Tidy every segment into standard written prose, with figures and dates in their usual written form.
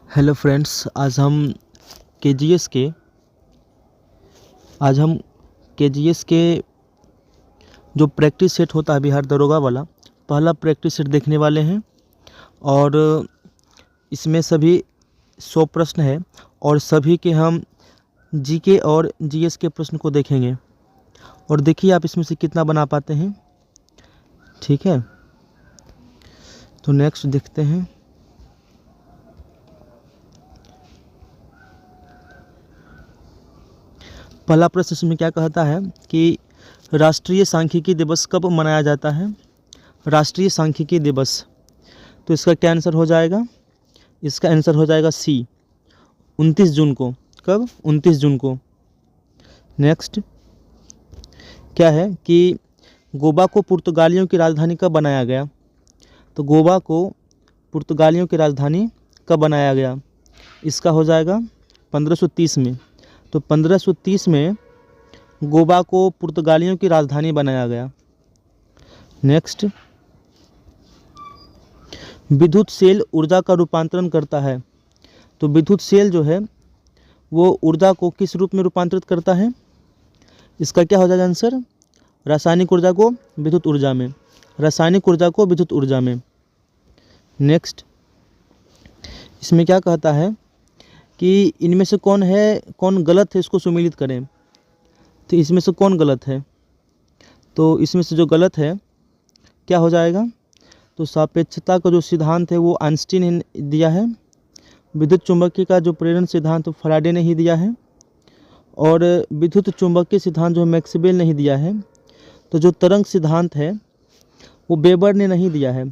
Hello friends, KGS के आज हम केजीएस के जो प्रैक्टिस सेट होता है बिहार दरोगा वाला, पहला प्रैक्टिस सेट देखने वाले हैं। और इसमें सभी 100 प्रश्न है और सभी के हम जीके और जीएस के प्रश्न को देखेंगे और देखिए आप इसमें से कितना बना पाते हैं। ठीक है, तो नेक्स्ट देखते हैं। पहला प्रश्न इसमें क्या कहता है कि राष्ट्रीय सांख्यिकी दिवस कब मनाया जाता है। राष्ट्रीय सांख्यिकी दिवस, तो इसका क्या आंसर हो जाएगा? इसका आंसर हो जाएगा सी, 29 जून को। कब? 29 जून को। नेक्स्ट क्या है कि गोवा को पुर्तगालियों की राजधानी कब बनाया गया। तो गोवा को पुर्तगालियों की राजधानी कब बनाया गया? इसका हो जाएगा 1530 में। तो 1530 में गोवा को पुर्तगालियों की राजधानी बनाया गया। नेक्स्ट, विद्युत सेल ऊर्जा का रूपांतरण करता है। तो विद्युत सेल जो है वो ऊर्जा को किस रूप में रूपांतरित करता है? इसका क्या हो जाएगा आंसर? रासायनिक ऊर्जा को विद्युत ऊर्जा में, रासायनिक ऊर्जा को विद्युत ऊर्जा में। नेक्स्ट, इसमें क्या कहता है कि इनमें से कौन गलत है, इसको सुमेलित करें। तो इसमें से कौन गलत है? तो इसमें से जो गलत है क्या हो जाएगा? तो सापेक्षता का जो सिद्धांत है वो आइंस्टीन ने दिया है। विद्युत चुंबकीय का जो प्रेरण सिद्धांत फैराडे ने ही दिया है। और विद्युत चुंबकीय सिद्धांत जो मैक्सवेल ने ही दिया है। तो जो तरंग सिद्धांत है वो वेबर ने नहीं दिया है।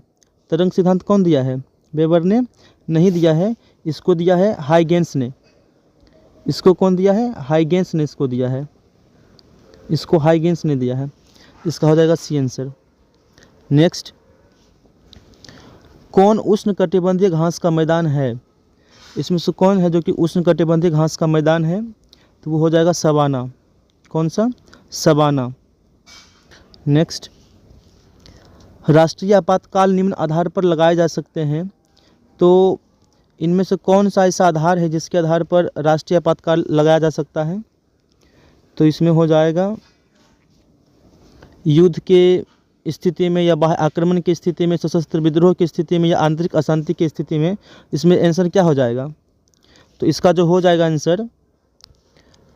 तरंग सिद्धांत कौन दिया है? वेबर ने नहीं दिया है, इसको दिया है हाइगेंस ने। इसको कौन दिया है? हाइगेंस ने इसको दिया है, इसको हाइगेंस ने दिया है। इसका हो जाएगा सी आंसर। नेक्स्ट, कौन उष्णकटिबंधीय घास का मैदान है? इसमें से कौन है जो कि उष्णकटिबंधीय घास का मैदान है? तो वो हो जाएगा सवाना। कौन सा? सवाना। नेक्स्ट, राष्ट्रीय आपातकाल निम्न आधार पर लगाए जा सकते हैं। तो इनमें से कौन सा ऐसा आधार है जिसके आधार पर राष्ट्रीय आपातकाल लगाया जा सकता है? तो इसमें हो जाएगा युद्ध के स्थिति में या बाह्य आक्रमण की स्थिति में, सशस्त्र विद्रोह की स्थिति में या आंतरिक अशांति की स्थिति में। इसमें आंसर क्या हो जाएगा? तो इसका जो हो जाएगा आंसर,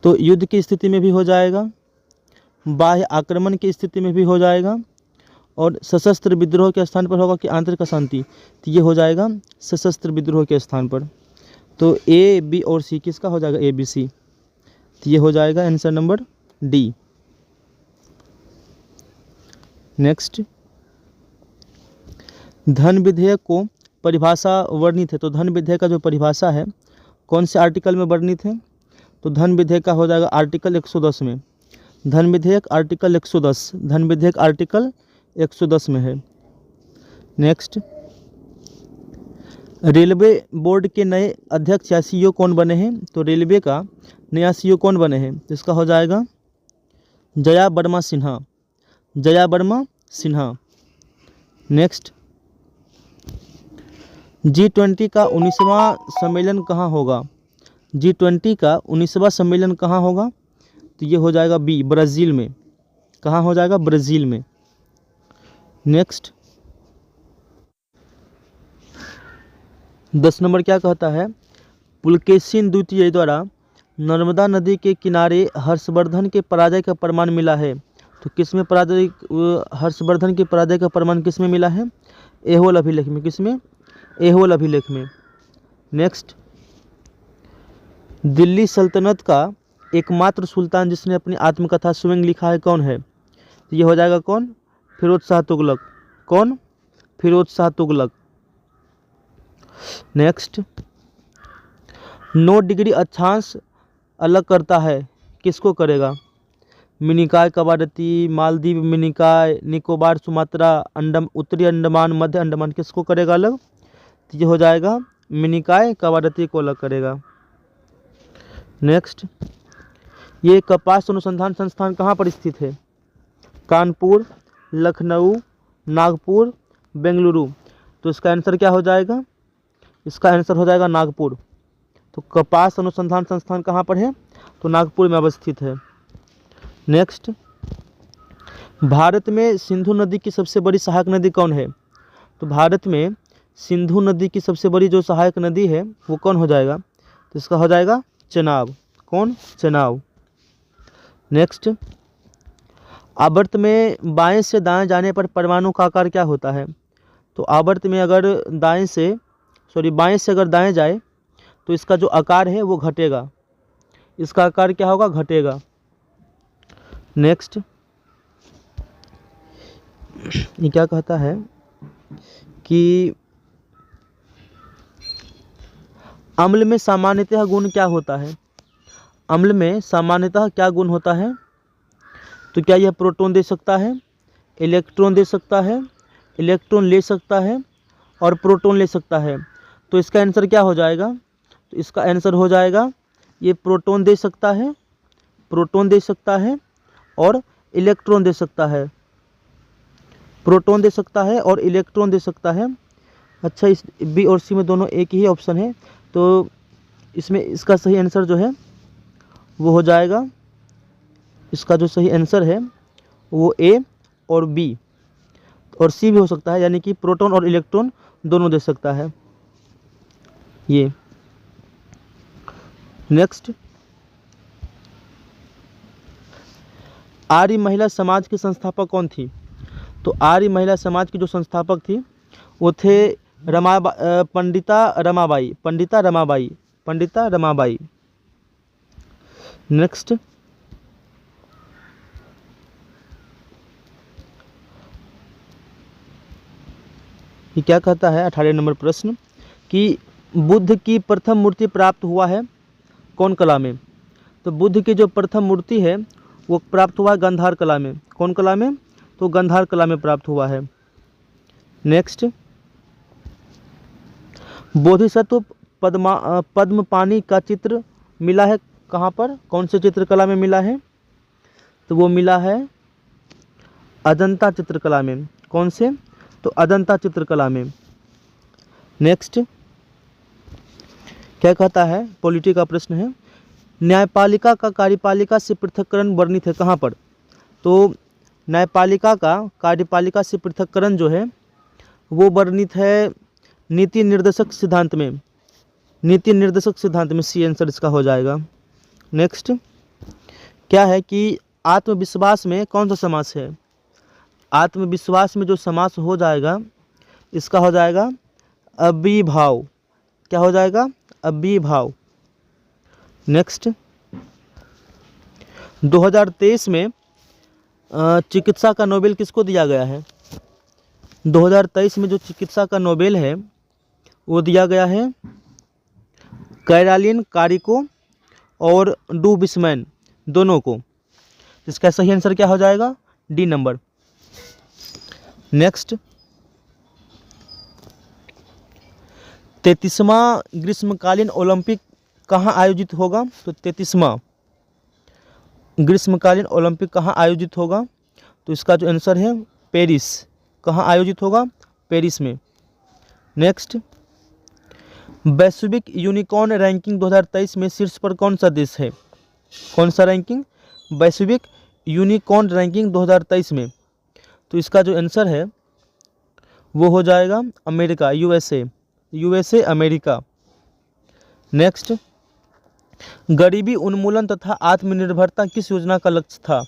तो युद्ध की स्थिति में भी हो जाएगा, बाह्य आक्रमण की स्थिति में भी हो जाएगा, और सशस्त्र विद्रोह के स्थान पर होगा कि आंतरिक अशांति। तो ये हो जाएगा सशस्त्र विद्रोह के स्थान पर। तो ए, बी और सी किसका हो जाएगा? ए, बी, सी। तो ये हो जाएगा आंसर नंबर डी। नेक्स्ट, धन विधेयक को परिभाषा वर्णित है। तो धन विधेयक का जो परिभाषा है कौन से आर्टिकल में वर्णित है? तो धन विधेयक का हो जाएगा आर्टिकल 110 में। धन विधेयक आर्टिकल 110, धन विधेयक आर्टिकल 110 में है। नेक्स्ट, रेलवे बोर्ड के नए अध्यक्ष या सीईओ कौन बने हैं? तो रेलवे का नया सीईओ कौन बने हैं? इसका हो जाएगा जया वर्मा सिन्हा। जया वर्मा सिन्हा। नेक्स्ट, G20 का 19वां सम्मेलन कहाँ होगा? G20 का 19वां सम्मेलन कहाँ होगा? तो ये हो जाएगा बी, ब्राज़ील में। कहाँ हो जाएगा? ब्राज़ील में। नेक्स्ट, 10 नंबर क्या कहता है? पुलकेशिन द्वितीय द्वारा नर्मदा नदी के किनारे हर्षवर्धन के पराजय का प्रमाण मिला है। तो किसमें पराजय, हर्षवर्धन के पराजय का प्रमाण किसमें मिला है? ऐहोल अभिलेख में। किसमें? ऐहोल अभिलेख में। नेक्स्ट, दिल्ली सल्तनत का एकमात्र सुल्तान जिसने अपनी आत्मकथा स्वयं लिखा है कौन है? तो ये हो जाएगा कौन? फिरोज शाह तुगलक। कौन? फिरोज शाह तुगलक। नेक्स्ट, 9 डिग्री अक्षांश अलग करता है, किसको करेगा? मिनिकॉय, कवारती, मालदीव, मिनिकॉय, निकोबार, सुमात्रा, उत्तरी अंडमान, मध्य अंडमान, किसको करेगा अलग? तो ये हो जाएगा मिनिकॉय कवारती को अलग करेगा। नेक्स्ट, ये कपास अनुसंधान संस्थान कहाँ पर स्थित है? कानपुर, लखनऊ, नागपुर, बेंगलुरु। तो इसका आंसर क्या हो जाएगा? इसका आंसर हो जाएगा नागपुर। तो कपास अनुसंधान संस्थान कहाँ पर है? तो नागपुर में अवस्थित है। नेक्स्ट, भारत में सिंधु नदी की सबसे बड़ी सहायक नदी कौन है? तो भारत में सिंधु नदी की सबसे बड़ी जो सहायक नदी है वो कौन हो जाएगा? तो इसका हो जाएगा चेनाब। कौन? चेनाब। नेक्स्ट, आवर्त में बाएं से दाएं जाने पर परमाणु का आकार क्या होता है? तो आवर्त में अगर बाएं से अगर दाएं जाए तो इसका जो आकार है वो घटेगा। इसका आकार क्या होगा? घटेगा। नेक्स्ट, ये क्या कहता है कि अम्ल में सामान्यतः गुण क्या होता है? अम्ल में सामान्यतः क्या गुण होता है? तो क्या यह प्रोटॉन दे सकता है, इलेक्ट्रॉन दे सकता है, इलेक्ट्रॉन ले सकता है और प्रोटॉन ले सकता है? तो इसका आंसर क्या हो जाएगा? तो इसका आंसर हो जाएगा ये प्रोटॉन दे सकता है, प्रोटॉन दे सकता है और इलेक्ट्रॉन दे सकता है। प्रोटॉन दे सकता है और इलेक्ट्रॉन दे सकता है। अच्छा, इस बी और सी में दोनों एक ही ऑप्शन है, तो इसमें इसका सही आंसर जो है वो हो जाएगा, इसका जो सही आंसर है वो ए और बी और सी भी हो सकता है, यानी कि प्रोटॉन और इलेक्ट्रॉन दोनों दे सकता है ये। नेक्स्ट, आर्य महिला समाज की संस्थापक कौन थी? तो आर्य महिला समाज की जो संस्थापक थी वो थे पंडिता रमाबाई। नेक्स्ट, ये क्या कहता है 18 नंबर प्रश्न कि बुद्ध की प्रथम मूर्ति प्राप्त हुआ है कौन कला में? तो बुद्ध की जो प्रथम मूर्ति है वो प्राप्त हुआ है गांधार कला में। कौन कला में? तो गांधार कला में प्राप्त हुआ है। नेक्स्ट, बोधिसत्व पद्मपाणि का चित्र मिला है कहाँ पर? कौन से चित्रकला में मिला है? तो वो मिला है अजंता चित्रकला में। कौन से? तो अजंता चित्रकला में। नेक्स्ट, क्या कहता है? पॉलिटी का प्रश्न है, न्यायपालिका का कार्यपालिका से पृथक्करण वर्णित है कहाँ पर? तो न्यायपालिका का कार्यपालिका से पृथक्करण जो है वो वर्णित है नीति निर्देशक सिद्धांत में। नीति निर्देशक सिद्धांत में सी आंसर इसका हो जाएगा। नेक्स्ट, क्या है कि आत्मविश्वास में कौन सा समास है? आत्मविश्वास में जो समास हो जाएगा इसका हो जाएगा अभिभाव। क्या हो जाएगा? अभिभाव। नेक्स्ट, 2023 में चिकित्सा का नोबेल किसको दिया गया है? 2023 में जो चिकित्सा का नोबेल है वो दिया गया है कैरालिन कारिको और डू बिस्मैन दोनों को। इसका सही आंसर क्या हो जाएगा? D number. नेक्स्ट, 33वां ग्रीष्मकालीन ओलंपिक कहाँ आयोजित होगा? तो 33वां ग्रीष्मकालीन ओलंपिक कहाँ आयोजित होगा? तो इसका जो आंसर है पेरिस। कहाँ आयोजित होगा? पेरिस में। नेक्स्ट, वैश्विक यूनिकॉर्न रैंकिंग 2023 में शीर्ष पर कौन सा देश है? कौन सा रैंकिंग? वैश्विक यूनिकॉर्न रैंकिंग 2023 में। तो इसका जो आंसर है वो हो जाएगा अमेरिका, यूएसए अमेरिका। नेक्स्ट, गरीबी उन्मूलन तथा आत्मनिर्भरता किस योजना का लक्ष्य था?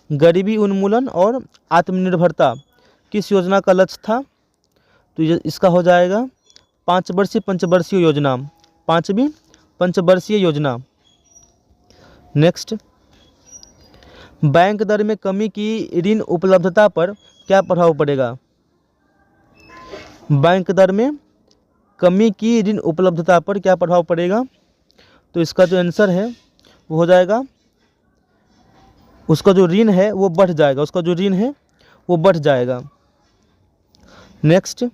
गरीबी उन्मूलन और आत्मनिर्भरता किस योजना का लक्ष्य था? तो इसका हो जाएगा 5 वर्षीय पंचवर्षीय योजना, 5वीं पंचवर्षीय योजना। नेक्स्ट, बैंक दर में कमी की ऋण उपलब्धता पर क्या प्रभाव पड़ेगा? बैंक दर में कमी की ऋण उपलब्धता पर क्या प्रभाव पड़ेगा? तो इसका जो आंसर है वो हो जाएगा, उसका जो ऋण है वो बढ़ जाएगा, उसका जो ऋण है वो बढ़ जाएगा। नेक्स्ट,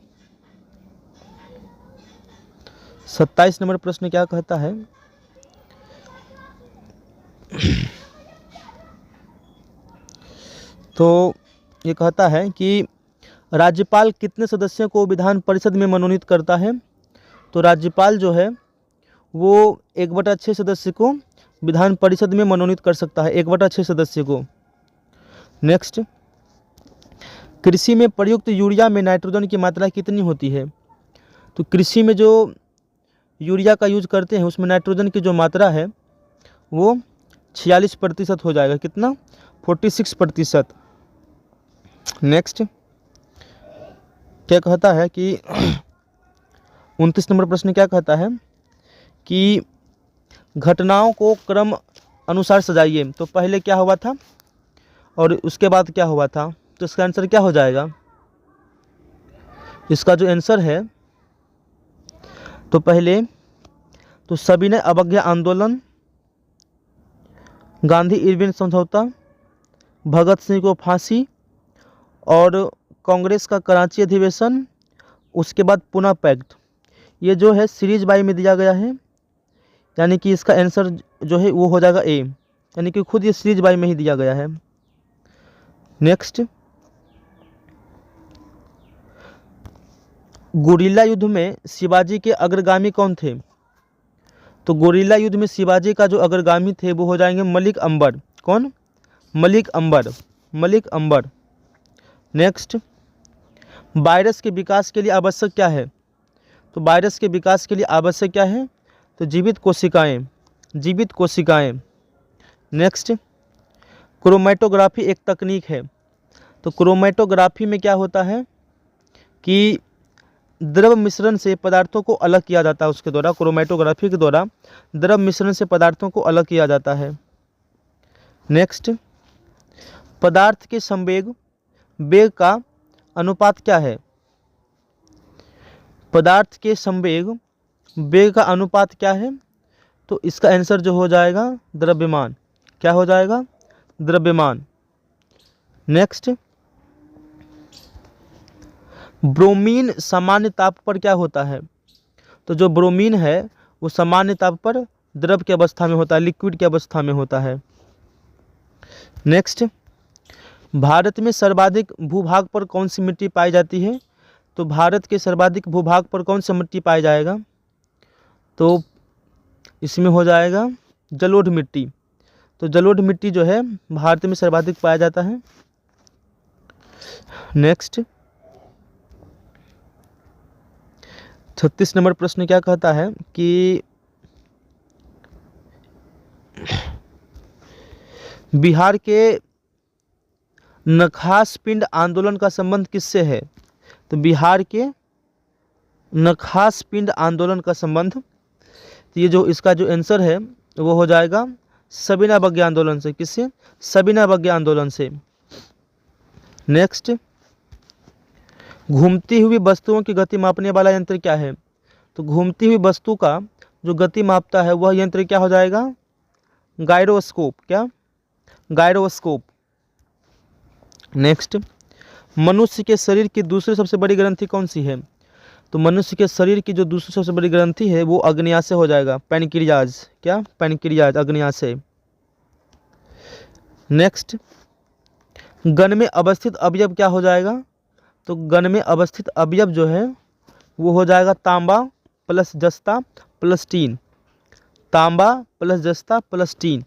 27 नंबर प्रश्न क्या कहता है? तो ये कहता है कि राज्यपाल कितने सदस्यों को विधान परिषद में मनोनीत करता है? तो राज्यपाल जो है वो 1/6 सदस्य को विधान परिषद में मनोनीत कर सकता है, 1/6 सदस्य को। नेक्स्ट, कृषि में प्रयुक्त यूरिया में नाइट्रोजन की मात्रा कितनी होती है? तो कृषि में जो यूरिया का यूज करते हैं उसमें नाइट्रोजन की जो मात्रा है वो 46% हो जाएगा। कितना? 46%। नेक्स्ट क्या कहता है कि 29 नंबर प्रश्न क्या कहता है कि घटनाओं को क्रम अनुसार सजाइए। तो पहले क्या हुआ था और उसके बाद क्या हुआ था? तो इसका आंसर क्या हो जाएगा? इसका जो आंसर है, तो पहले तो सविनय अवज्ञा आंदोलन, गांधी इरविन समझौता, भगत सिंह को फांसी और कांग्रेस का कराची अधिवेशन, उसके बाद पुनः पैक्ट, ये जो है सीरीज बाई में दिया गया है, यानी कि इसका आंसर जो है वो हो जाएगा ए, यानी कि खुद ये सीरीज बाई में ही दिया गया है। नेक्स्ट, गुरिल्ला युद्ध में शिवाजी के अग्रगामी कौन थे? तो गुरिल्ला युद्ध में शिवाजी का जो अग्रगामी थे वो हो जाएंगे मलिक अंबर। कौन? मलिक अंबर, मलिक अंबर। नेक्स्ट, वायरस के विकास के लिए आवश्यक क्या है? तो वायरस के विकास के लिए आवश्यक क्या है? तो जीवित कोशिकाएं, जीवित कोशिकाएं। नेक्स्ट, क्रोमेटोग्राफी एक तकनीक है। तो क्रोमेटोग्राफी में क्या होता है कि द्रव मिश्रण से पदार्थों को अलग किया जाता है, उसके द्वारा, क्रोमेटोग्राफी के द्वारा द्रव मिश्रण से पदार्थों को अलग किया जाता है। नेक्स्ट, पदार्थ के संवेग वेग का अनुपात क्या है? पदार्थ के संवेग वेग का अनुपात क्या है? तो इसका आंसर जो हो जाएगा द्रव्यमान। क्या हो जाएगा? द्रव्यमान। नेक्स्ट, ब्रोमीन सामान्य ताप पर क्या होता है? तो जो ब्रोमीन है वो सामान्य ताप पर द्रव की अवस्था में होता है, लिक्विड की अवस्था में होता है। नेक्स्ट, भारत में सर्वाधिक भूभाग पर कौन सी मिट्टी पाई जाती है? तो भारत के सर्वाधिक भूभाग पर कौन सा मिट्टी पाया जाएगा? तो इसमें हो जाएगा जलोढ़ मिट्टी। तो जलोढ़ मिट्टी जो है भारत में सर्वाधिक पाया जाता है। नेक्स्ट, 36 नंबर प्रश्न क्या कहता है कि बिहार के नखास पिंड आंदोलन का संबंध किससे है? तो बिहार के नखास पिंड आंदोलन का संबंध, तो ये जो इसका जो आंसर है वो हो जाएगा सविनय अवज्ञा आंदोलन से। किससे? सविनय अवज्ञा आंदोलन से। नेक्स्ट, घूमती हुई वस्तुओं की गति मापने वाला यंत्र क्या है? तो घूमती हुई वस्तु का जो गति मापता है वह यंत्र क्या हो जाएगा? गायरोस्कोप। क्या? गायरोस्कोप। नेक्स्ट, मनुष्य के शरीर की दूसरी सबसे बड़ी ग्रंथि कौन सी है? तो मनुष्य के शरीर की जो दूसरी सबसे बड़ी ग्रंथि है वो अग्न्याशय हो जाएगा, पैनक्रियाज। क्या? पैनक्रियाज, अग्न्याशय। नेक्स्ट, गन में अवस्थित अवयव क्या हो जाएगा? तो गन में अवस्थित अवयव जो है वो हो जाएगा तांबा प्लस जस्ता प्लस टीन, तांबा प्लस जस्ता प्लस टीन।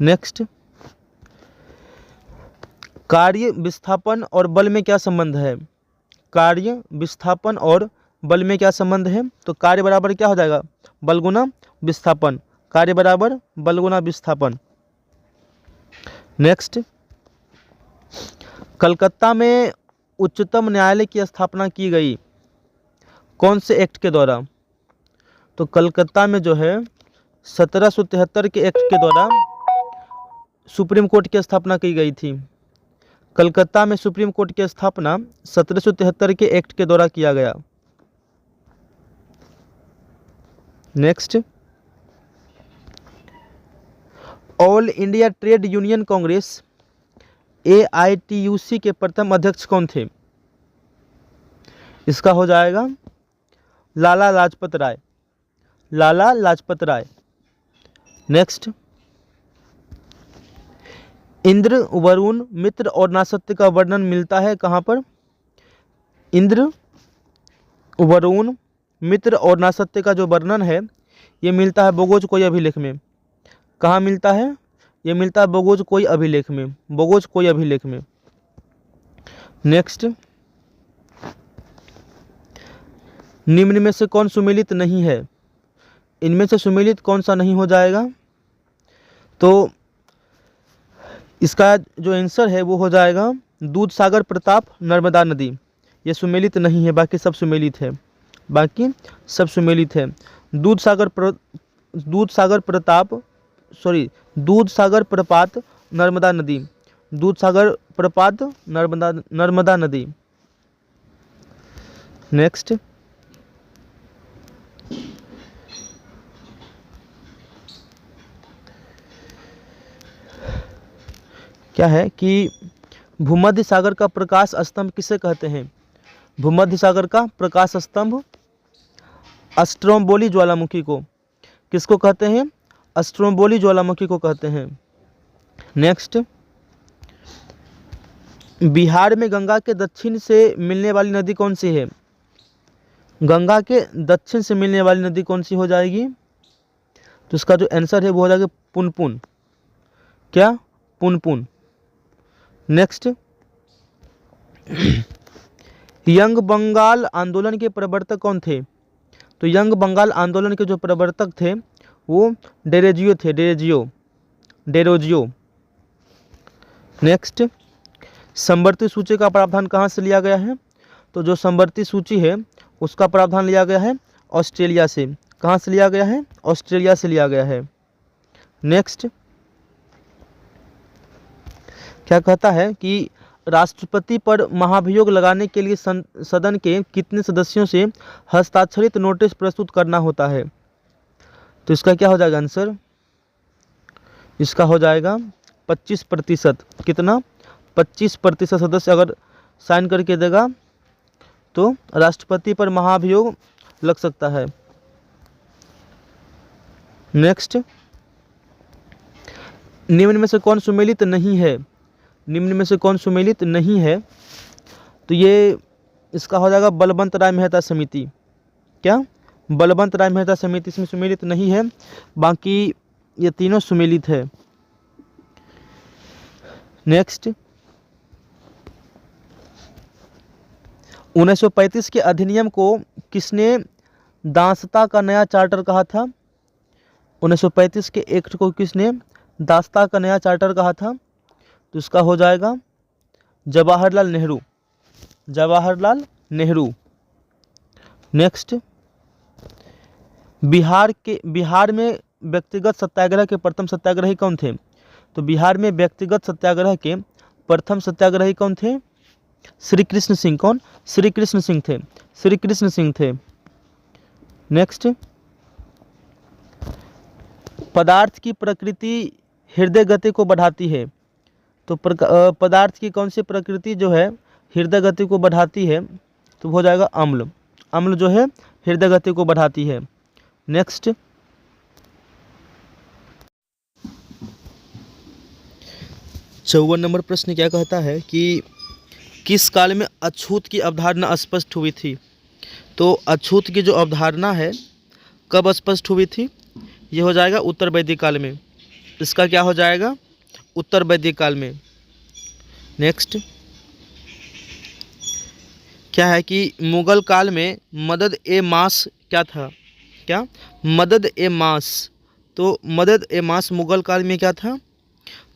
नेक्स्ट, कार्य विस्थापन और बल में क्या संबंध है? कार्य विस्थापन और बल में क्या संबंध है? तो कार्य बराबर क्या हो जाएगा? बल गुना विस्थापन। कार्य बराबर बल गुना विस्थापन। नेक्स्ट, कलकत्ता में उच्चतम न्यायालय की स्थापना की गई कौन से एक्ट के द्वारा? तो कलकत्ता में जो है 1773 के एक्ट के द्वारा सुप्रीम कोर्ट की स्थापना की गई थी। कलकत्ता में सुप्रीम कोर्ट की स्थापना 1773 के एक्ट के द्वारा किया गया। Next, all India trade union Congress AITUC के प्रथम अध्यक्ष कौन थे? इसका हो जाएगा लाला लाजपत राय, लाला लाजपत राय। नेक्स्ट, इंद्र, वरुण, मित्र और नासत्य का वर्णन मिलता है कहाँ पर? इंद्र, वरुण, मित्र और नासत्य का जो वर्णन है ये मिलता है बोगोज कोई अभिलेख में। कहाँ मिलता है? ये मिलता है बोगोज कोई अभिलेख में, बोगोज कोई अभिलेख में। नेक्स्ट, निम्न में से कौन सुमेलित नहीं है? इनमें से सुमेलित कौन सा नहीं हो जाएगा? तो इसका जो आंसर है वो हो जाएगा दूध सागर प्रताप नर्मदा नदी। ये सुमेलित नहीं है, बाकी सब सुमेलित है, बाकी सब सुमेलित है। दूध सागर प्रपात नर्मदा नदी, दूध सागर प्रपात नर्मदा नदी। नेक्स्ट, क्या है कि भूमध्य सागर का प्रकाश स्तंभ किसे कहते हैं? भूमध्य सागर का प्रकाश स्तंभ अस्ट्रोम्बोली ज्वालामुखी को। किसको कहते हैं? अस्ट्रोम्बोली ज्वालामुखी को कहते हैं। नेक्स्ट, बिहार में गंगा के दक्षिण से मिलने वाली नदी कौन सी है? गंगा के दक्षिण से मिलने वाली नदी कौन सी हो जाएगी? तो इसका जो आंसर है वो हो जाएगा पुनपुन। क्या? पुनपुन। नेक्स्ट, यंग बंगाल आंदोलन के प्रवर्तक कौन थे? तो यंग बंगाल आंदोलन के जो प्रवर्तक थे वो डेरोजियो थे, डेरोजियो। नेक्स्ट, समवर्ती सूची का प्रावधान कहाँ से लिया गया है? तो जो समवर्ती सूची है उसका प्रावधान लिया गया है ऑस्ट्रेलिया से। कहाँ से लिया गया है? ऑस्ट्रेलिया से लिया गया है। नेक्स्ट, क्या कहता है कि राष्ट्रपति पर महाभियोग लगाने के लिए सदन के कितने सदस्यों से हस्ताक्षरित नोटिस प्रस्तुत करना होता है? तो इसका क्या हो जाएगा आंसर? इसका हो जाएगा 25%। कितना? 25% सदस्य अगर साइन करके देगा तो राष्ट्रपति पर महाभियोग लग सकता है। नेक्स्ट, निम्न में से कौन सुमेलित नहीं है? निम्न में से कौन सुमेलित नहीं है? तो ये इसका हो जाएगा बलवंत राय मेहता समिति। क्या? बलवंत राय मेहता समिति इसमें सुमेलित नहीं है, बाकी ये तीनों सुमेलित है। नेक्स्ट, 1935 के अधिनियम को किसने दासता का नया चार्टर कहा था? 1935 के एक्ट को किसने दासता का नया चार्टर कहा था? तो इसका हो जाएगा जवाहरलाल नेहरू, जवाहरलाल नेहरू। नेक्स्ट, बिहार में व्यक्तिगत सत्याग्रह के प्रथम सत्याग्रही कौन थे? तो बिहार में व्यक्तिगत सत्याग्रह के प्रथम सत्याग्रही कौन थे? श्री कृष्ण सिंह। कौन? श्री कृष्ण सिंह थे, श्री कृष्ण सिंह थे। नेक्स्ट, पदार्थ की प्रकृति हृदय गति को बढ़ाती है। तो पदार्थ की कौन सी प्रकृति जो है हृदय गति को बढ़ाती है? तो हो जाएगा अम्ल। अम्ल जो है हृदय गति को बढ़ाती है। नेक्स्ट, चौवन नंबर प्रश्न क्या कहता है कि किस काल में अछूत की अवधारणा स्पष्ट हुई थी? तो अछूत की जो अवधारणा है कब स्पष्ट हुई थी? ये हो जाएगा उत्तर वैदिक काल में। इसका क्या हो जाएगा? उत्तर वैदिक काल में। नेक्स्ट, क्या है कि मुगल काल में मदद ए मास क्या था? क्या? मदद ए मास। तो मदद ए मास मुगल काल में क्या था?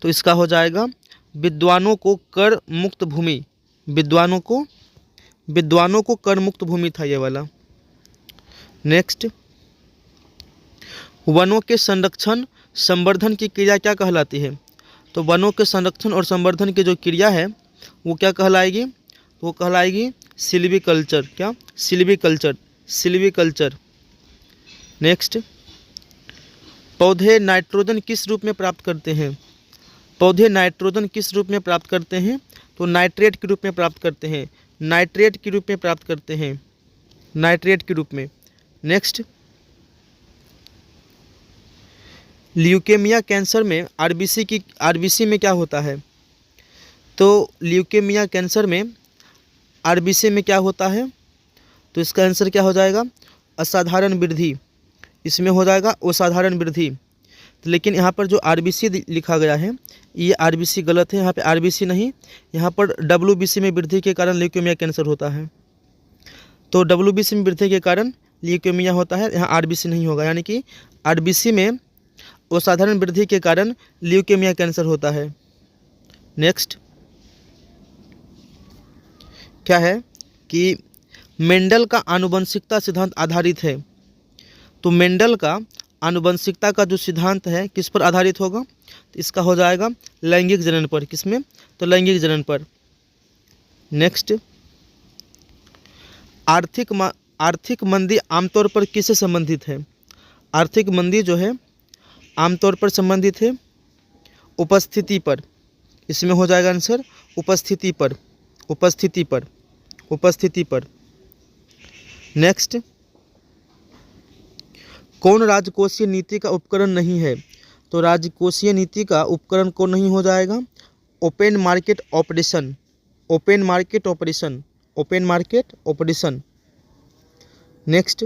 तो इसका हो जाएगा विद्वानों को कर मुक्त भूमि, विद्वानों को कर मुक्त भूमि था ये वाला। नेक्स्ट, वनों के संरक्षण संवर्धन की क्रिया क्या कहलाती है? तो वनों के संरक्षण और संवर्धन की जो क्रिया है वो क्या कहलाएगी? वो कहलाएगी सिल्वीकल्चर। क्या? Silviculture, silviculture. नेक्स्ट, पौधे नाइट्रोजन किस रूप में प्राप्त करते हैं? पौधे नाइट्रोजन किस रूप में प्राप्त करते हैं? तो नाइट्रेट के रूप में प्राप्त करते हैं, नाइट्रेट के रूप में प्राप्त करते हैं, नाइट्रेट के रूप में। नेक्स्ट, ल्यूकेमिया कैंसर में आरबीसी में क्या होता है? तो ल्यूकेमिया कैंसर में आरबीसी में क्या होता है? तो इसका आंसर क्या हो जाएगा? असाधारण वृद्धि, इसमें हो जाएगा असाधारण वृद्धि। तो लेकिन यहाँ पर जो आरबीसी लिखा गया है ये आरबीसी गलत है, यहाँ पे आरबीसी नहीं, यहाँ पर डब्ल्यूबीसी में वृद्धि के कारण ल्यूकेमिया कैंसर होता है। तो डब्ल्यूबीसी में वृद्धि के कारण ल्यूकेमिया होता है, यहाँ आरबीसी नहीं होगा, यानी कि आरबीसी में असाधारण वृद्धि के कारण ल्यूकेमिया कैंसर होता है। नेक्स्ट क्या है कि मेंडल का आनुवंशिकता सिद्धांत आधारित है। तो मेंडल का आनुवंशिकता का जो सिद्धांत है किस पर आधारित होगा, तो इसका हो जाएगा लैंगिक जनन पर। किसमें, तो लैंगिक जनन पर। नेक्स्ट, आर्थिक मंदी आमतौर पर किससे संबंधित है। आर्थिक मंदी जो है आमतौर पर संबंधित है उपस्थिति पर। इसमें हो जाएगा आंसर उपस्थिति पर, उपस्थिति पर, उपस्थिति पर। नेक्स्ट, कौन राजकोषीय नीति का उपकरण नहीं है। तो राजकोषीय नीति का उपकरण कौन नहीं हो जाएगा, open market operation, open market operation, open market operation. Next,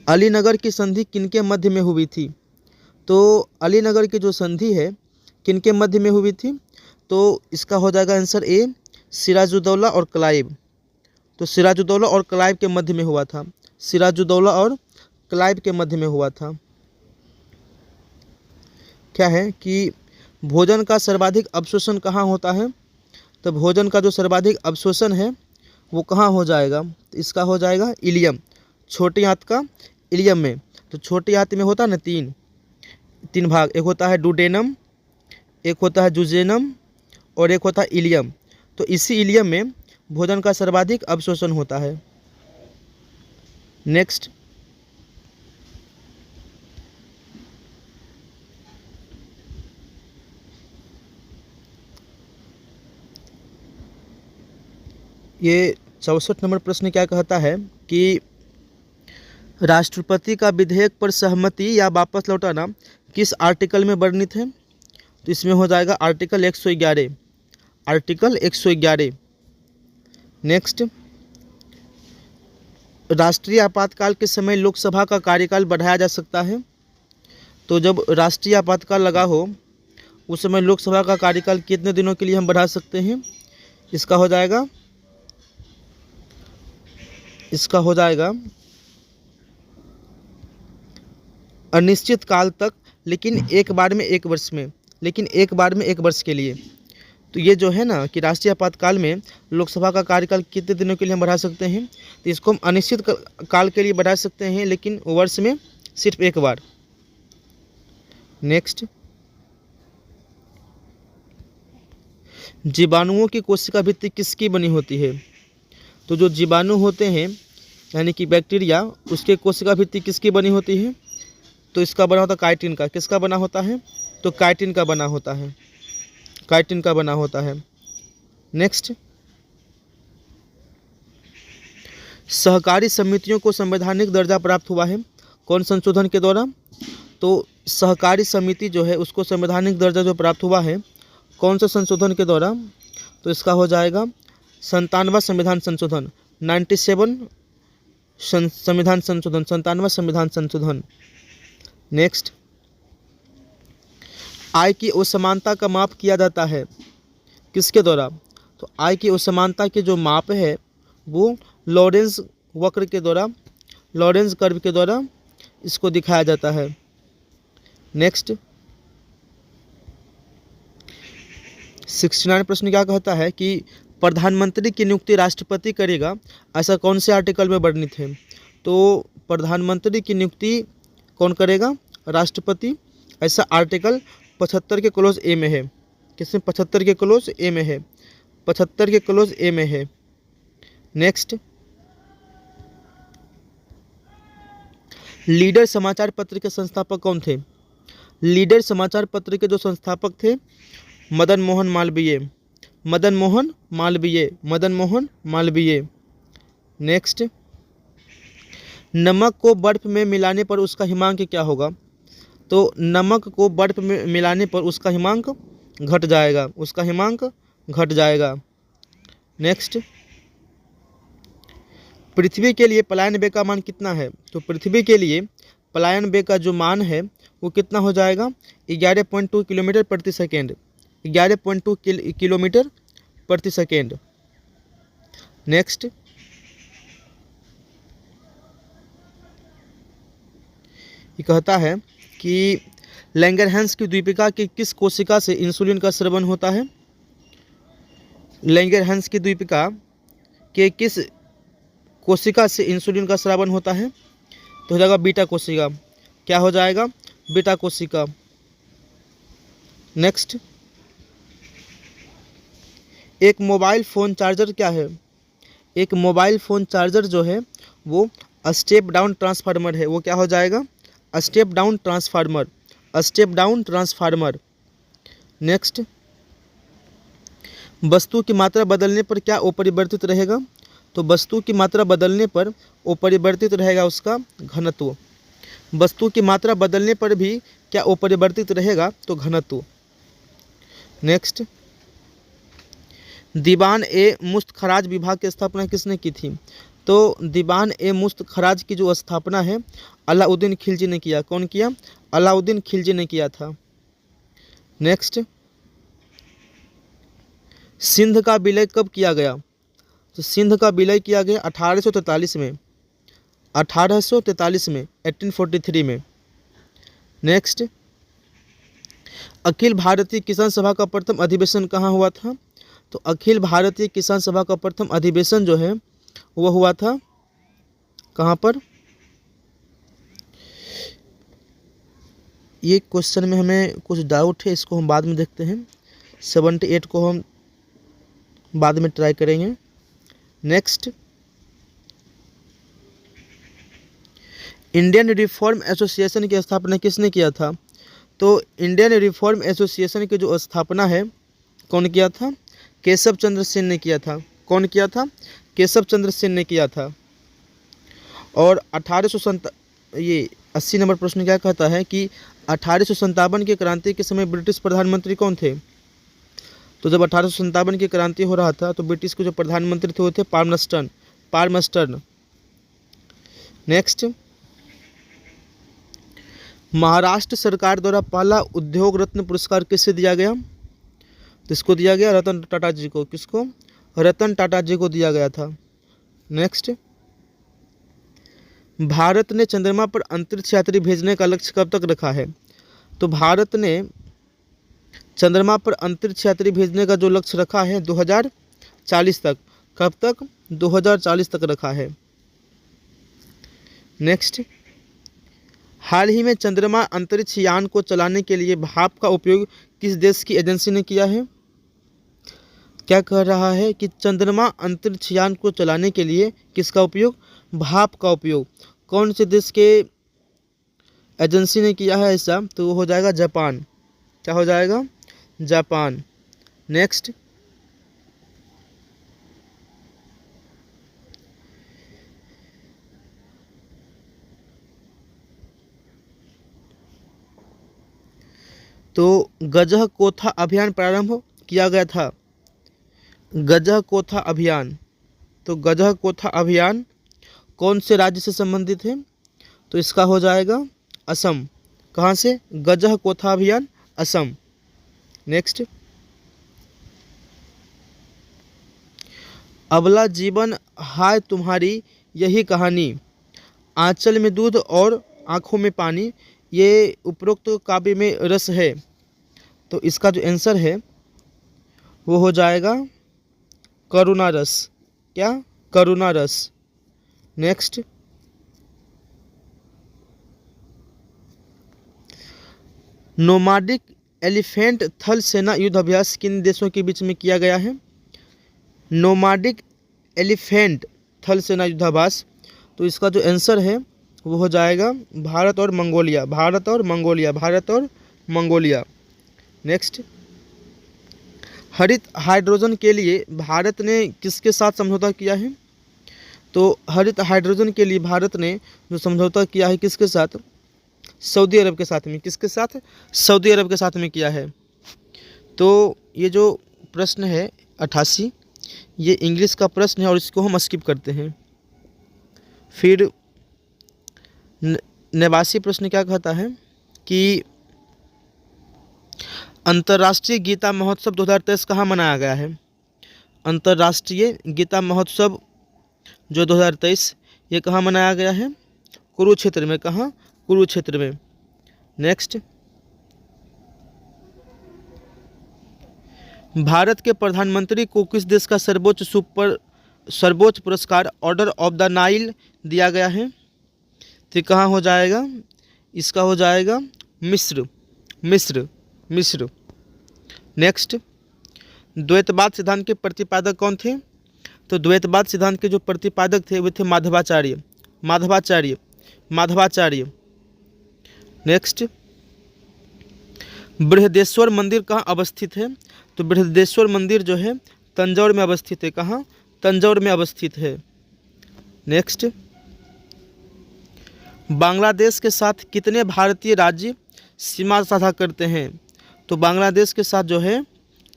Alinagar की संधि किनके मध्य में हुई थी। तो अलीनगर की जो संधि है किनके मध्य में हुई थी, तो इसका हो जाएगा आंसर ए, सिराजुद्दौला और क्लाइव। तो सिराजुद्दौला और क्लाइव के मध्य में हुआ था, सिराजुद्दौला और क्लाइव के मध्य में हुआ था। क्या है कि भोजन का सर्वाधिक अवशोषण कहाँ होता है। तो भोजन का जो सर्वाधिक अवशोषण है वो कहाँ हो जाएगा, तो इसका हो जाएगा इलियम, छोटी आंत का इलियम में। तो छोटी आंत में होता है ना तीन भाग, एक होता है डुडेनम, एक होता है जुजेनम और एक होता है इलियम। तो इसी इलियम में भोजन का सर्वाधिक अवशोषण होता है। नेक्स्ट, ये 64 नंबर प्रश्न क्या कहता है कि राष्ट्रपति का विधेयक पर सहमति या वापस लौटाना किस आर्टिकल में वर्णित है। तो इसमें हो जाएगा आर्टिकल 111, आर्टिकल 111। नेक्स्ट, राष्ट्रीय आपातकाल के समय लोकसभा का कार्यकाल बढ़ाया जा सकता है। तो जब राष्ट्रीय आपातकाल लगा हो उस समय लोकसभा का कार्यकाल कितने दिनों के लिए हम बढ़ा सकते हैं, इसका हो जाएगा अनिश्चित काल तक, लेकिन एक बार में 1 वर्ष में, लेकिन एक बार में 1 वर्ष के लिए। तो ये जो है ना कि राष्ट्रीय आपातकाल में लोकसभा का कार्यकाल कितने दिनों के लिए हम बढ़ा सकते हैं, तो इसको हम अनिश्चित काल के लिए बढ़ा सकते हैं, लेकिन वर्ष में सिर्फ 1 बार। नेक्स्ट, जीवाणुओं की कोशिका भित्ति किसकी बनी होती है। तो जो जीवाणु होते हैं यानी कि बैक्टीरिया, उसके कोशिका भित्ति किसकी बनी होती है, तो इसका बना होता है काइटिन का। किसका बना होता है, तो काइटिन का बना होता है, काइटिन का बना होता है। नेक्स्ट, सहकारी समितियों को संवैधानिक दर्जा प्राप्त हुआ है कौन संशोधन के द्वारा। तो सहकारी समिति जो है उसको संवैधानिक दर्जा जो प्राप्त हुआ है कौन से संशोधन के द्वारा, तो इसका हो जाएगा 97वां संविधान संशोधन, 97 संविधान संशोधन, 97वां संविधान संशोधन। नेक्स्ट, आय की असमानता का माप किया जाता है किसके द्वारा। तो आय की असमानता के जो माप है वो लॉरेंस वक्र के द्वारा, लॉरेंस कर्व के द्वारा इसको दिखाया जाता है। नेक्स्ट, 69 प्रश्न क्या कहता है कि प्रधानमंत्री की नियुक्ति राष्ट्रपति करेगा, ऐसा कौन से आर्टिकल में वर्णित है। तो प्रधानमंत्री की नियुक्ति कौन करेगा, राष्ट्रपति, ऐसा आर्टिकल 75 के क्लोज ए में है। किसमें, 75 के क्लोज ए में है, 75 के क्लोज ए में है। नेक्स्ट, लीडर समाचार पत्र के संस्थापक कौन थे। लीडर समाचार पत्र के जो संस्थापक थे मदन मोहन मालवीय, मदन मोहन मालवीय, मदन मोहन मालवीय। नेक्स्ट, नमक को बर्फ में मिलाने पर उसका हिमांक क्या होगा। तो नमक को बर्फ में मिलाने पर उसका हिमांक घट जाएगा, उसका हिमांक घट जाएगा। नेक्स्ट, पृथ्वी के लिए पलायन वेग का मान कितना है? तो पृथ्वी के लिए पलायन वेग का जो मान है वो कितना हो जाएगा? 11.2 किलोमीटर प्रति सेकेंड। 11.2 किलोमीटर प्रति सेकेंड। नेक्स्ट, ये कहता है कि लैंगरहैंस की द्वीपिका की किस कोशिका से इंसुलिन का स्रवण होता है? लैंगरहैंस की द्वीपिका के किस कोशिका से इंसुलिन का स्रावन होता है? तो हो जाएगा बीटा कोशिका। क्या हो जाएगा? बीटा कोशिका। नेक्स्ट, एक मोबाइल फ़ोन चार्जर क्या है? एक मोबाइल फ़ोन चार्जर जो है वो स्टेप डाउन ट्रांसफार्मर है। वो क्या हो जाएगा? Step down transformer. Step down transformer. Next, वस्तु की मात्रा बदलने पर क्या अपरिवर्तित रहेगा? तो वस्तु की मात्रा बदलने पर अपरिवर्तित रहेगा उसका घनत्व। वस्तु की मात्रा बदलने पर भी क्या अपरिवर्तित रहेगा? तो घनत्व। नेक्स्ट, दीवान ए मुश्त खराज विभाग की स्थापना किसने की थी? तो दीवान ए मुश्त खराज की जो स्थापना है अलाउद्दीन खिलजी ने किया। कौन किया? अलाउद्दीन खिलजी ने किया था। नेक्स्ट, सिंध का विलय कब किया गया? तो सिंध का विलय किया गया 1843 में। 1843 में, 1843 में। नेक्स्ट, अखिल भारतीय किसान सभा का प्रथम अधिवेशन कहाँ हुआ था? तो अखिल भारतीय किसान सभा का प्रथम अधिवेशन जो है वो हुआ था कहाँ पर? ये क्वेश्चन में हमें कुछ डाउट है, इसको हम बाद में देखते हैं। 78 को हम बाद में ट्राई करेंगे। नेक्स्ट, इंडियन रिफॉर्म एसोसिएशन की स्थापना किसने किया था? तो इंडियन रिफॉर्म एसोसिएशन की जो स्थापना है कौन किया था? केशव चंद्र सेन ने किया था। कौन किया था? केशव चंद्र सेन ने किया था। और 80 नंबर प्रश्न क्या कहता है कि 1857 की क्रांति के समय ब्रिटिश प्रधानमंत्री कौन थे? तो जब 1857 की क्रांति हो रहा था तो ब्रिटिश के जो प्रधानमंत्री थे वो थे पाल्मस्टर्न। नेक्स्ट, महाराष्ट्र सरकार द्वारा पहला उद्योग रत्न पुरस्कार किसे दिया गया? तो इसको दिया गया रतन टाटा जी को। किसको? रतन टाटा जी को दिया गया था। नेक्स्ट, भारत ने चंद्रमा पर अंतरिक्ष यात्री भेजने का लक्ष्य कब तक रखा है? तो भारत ने चंद्रमा पर अंतरिक्ष यात्री भेजने का जो लक्ष्य रखा है 2040 तक। कब तक? 2040 तक रखा है। नेक्स्ट, हाल ही में चंद्रमा अंतरिक्ष यान को चलाने के लिए भाप का उपयोग किस देश की एजेंसी ने किया है? क्या कह रहा है कि चंद्रमा अंतरिक्ष यान को चलाने के लिए किसका उपयोग? भाप का उपयोग। कौन से देश के एजेंसी ने किया है ऐसा? तो वो हो जाएगा जापान। क्या हो जाएगा? जापान। नेक्स्ट, तो गजह कोथा अभियान प्रारंभ किया गया था। गजह कोथा अभियान। तो गजह कोथा अभियान कौन से राज्य से संबंधित है? तो इसका हो जाएगा असम। कहाँ से? गजह कोथा अभियान असम। नेक्स्ट, अबला जीवन हाय तुम्हारी यही कहानी, आंचल में दूध और आँखों में पानी, ये उपरोक्त काव्य में रस है। तो इसका जो आंसर है वो हो जाएगा करुणा रस। क्या? करुणा रस। नेक्स्ट, नोमाडिक एलिफेंट थल सेना युद्ध अभ्यास किन देशों के बीच में किया गया है? नोमाडिक एलिफेंट थल सेना युद्धाभ्यास। तो इसका जो आंसर है वो हो जाएगा भारत और मंगोलिया। भारत और मंगोलिया। भारत और मंगोलिया। नेक्स्ट, हरित हाइड्रोजन के लिए भारत ने किसके साथ समझौता किया है? तो हरित हाइड्रोजन के लिए भारत ने जो समझौता किया है किसके साथ? सऊदी अरब के साथ में। किसके साथ? सऊदी अरब के साथ में किया है। तो ये जो प्रश्न है 88, ये इंग्लिश का प्रश्न है और इसको हम स्किप करते हैं। फिर 89 प्रश्न क्या कहता है कि अंतर्राष्ट्रीय गीता महोत्सव 2023 कहाँ मनाया गया है। अंतर्राष्ट्रीय गीता महोत्सव जो 2023 ये कहाँ मनाया गया है, कुरुक्षेत्र में। कहाँ, कुरुक्षेत्र में। नेक्स्ट, भारत के प्रधानमंत्री को किस देश का सर्वोच्च पुरस्कार ऑर्डर ऑफ द नाइल दिया गया है। तो कहाँ हो जाएगा, इसका हो जाएगा मिस्र। नेक्स्ट, द्वैतवाद सिद्धांत के प्रतिपादक कौन थे। तो द्वैतवाद सिद्धांत के जो प्रतिपादक थे वे थे माधवाचार्य। नेक्स्ट, बृहदेश्वर मंदिर कहाँ अवस्थित है। तो बृहदेश्वर मंदिर जो है तंजौर में अवस्थित है। कहाँ, तंजौर में अवस्थित है। नेक्स्ट, बांग्लादेश के साथ कितने भारतीय राज्य सीमा साझा करते हैं। तो बांग्लादेश के साथ जो है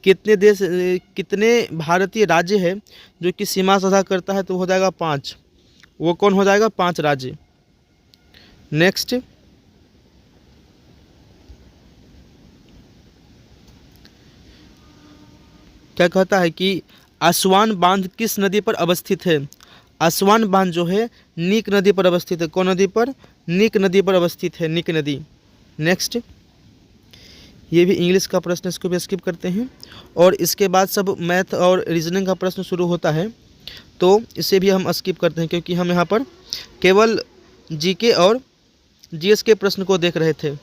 कितने भारतीय राज्य है जो कि सीमा साझा करता है। तो हो जाएगा 5। वो कौन हो जाएगा, 5 राज्य। नेक्स्ट, क्या कहता है कि आसवान बांध किस नदी पर अवस्थित है। आसवान बांध जो है नीक नदी पर अवस्थित है। कौन नदी पर, नीक नदी पर अवस्थित है, नीक नदी। नेक्स्ट, ये भी इंग्लिश का प्रश्न, इसको भी स्किप करते हैं। और इसके बाद सब मैथ और रीजनिंग का प्रश्न शुरू होता है, तो इसे भी हम स्किप करते हैं क्योंकि हम यहाँ पर केवल जीके और जीएस के प्रश्न को देख रहे थे।